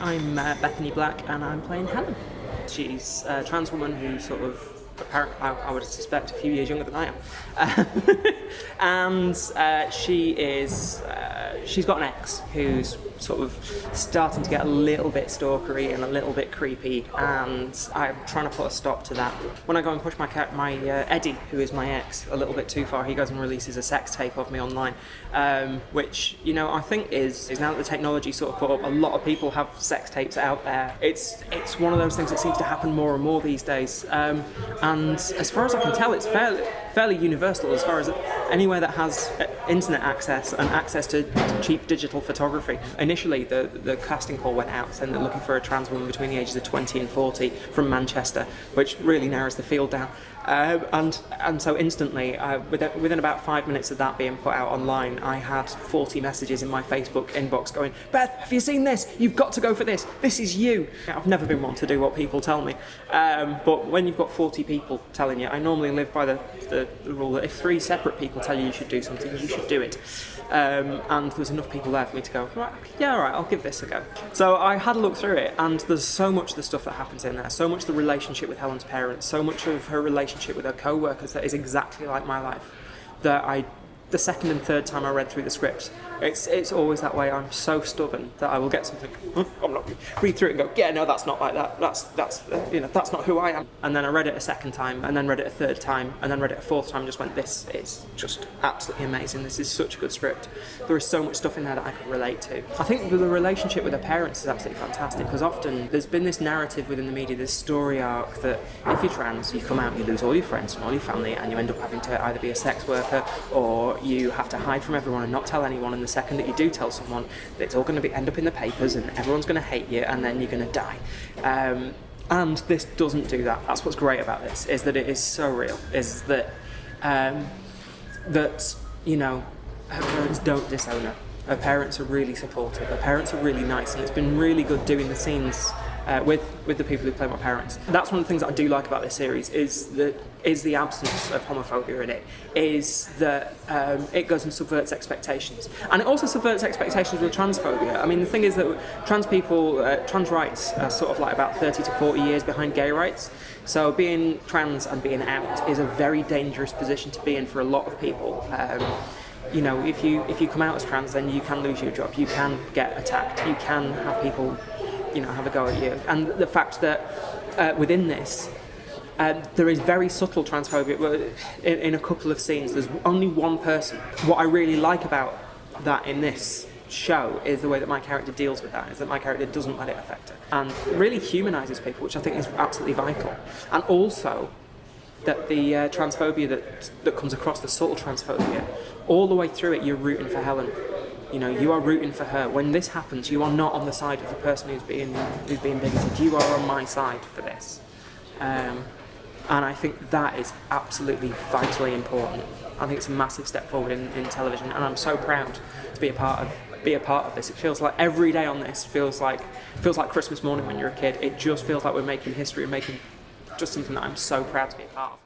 I'm Bethany Black and I'm playing Helen. She's a trans woman who sort of, apparently, I would suspect, a few years younger than I am. And she's got an ex who's sort of starting to get a little bit stalkery and a little bit creepy, and I'm trying to put a stop to that. When I go and push my Eddie, who is my ex, a little bit too far, he goes and releases a sex tape of me online, which, you know, I think is now that the technology sort of caught up, a lot of people have sex tapes out there. It's one of those things that seems to happen more and more these days, and as far as I can tell, it's fairly universal as far as anywhere that has internet access and access to cheap digital photography. Initially, the casting call went out saying they're looking for a trans woman between the ages of 20 and 40 from Manchester, which really narrows the field down. And so instantly, within about 5 minutes of that being put out online, I had 40 messages in my Facebook inbox going, "Beth, have you seen this? You've got to go for this. This is you." I've never been one to do what people tell me, but when you've got 40 people telling you, I normally live by the rule that if 3 separate people tell you should do something, you should do it. And there was enough people there for me to go, right, yeah, all right, I'll give this a go. So I had a look through it, and there's so much of the stuff that happens in there, so much of the relationship with Helen's parents, so much of her relationship with her co-workers that is exactly like my life, that the second and third time I read through the script, it's always that way. I'm so stubborn that I will get something, I'm not, read through it and go, yeah, no, that's not like that, that's not who I am. And then I read it a second time, and then read it a third time, and then read it a fourth time, and just went, this is just absolutely amazing. This is such a good script. There is so much stuff in there that I could relate to. I think the relationship with her parents is absolutely fantastic, because often there's been this narrative within the media, this story arc that if you're trans, you come out, you lose all your friends and all your family, and you end up having to either be a sex worker, or you have to hide from everyone and not tell anyone, and the second that you do tell someone, it's all going to end up in the papers and everyone's going to hate you, and then you're going to die. And this doesn't do that. That's what's great about this, is that it is so real, is that you know, her parents don't disown her. Her parents are really supportive. Her parents are really nice, and it's been really good doing the scenes with the people who play my parents. That's one of the things that I do like about this series, is the absence of homophobia in it, is that it goes and subverts expectations. And it also subverts expectations with transphobia. I mean, the thing is that trans people, trans rights are sort of like about 30 to 40 years behind gay rights. So being trans and being out is a very dangerous position to be in for a lot of people. You know, if you come out as trans, then you can lose your job, you can get attacked, you can have people, you know, have a go at you. And the fact that within this, there is very subtle transphobia in a couple of scenes. There's only one person. What I really like about that in this show is the way that my character deals with that, is that my character doesn't let it affect her, and really humanises people, which I think is absolutely vital. And also that the transphobia that comes across, the subtle transphobia, all the way through it, you're rooting for Helen. You know, you are rooting for her. When this happens, you are not on the side of the person who's being bigoted. You are on my side for this, and I think that is absolutely vitally important. I think it's a massive step forward in television, and I'm so proud to be a part of this. It feels like every day on this feels like Christmas morning when you're a kid. It just feels like we're making history and making just something that I'm so proud to be a part of.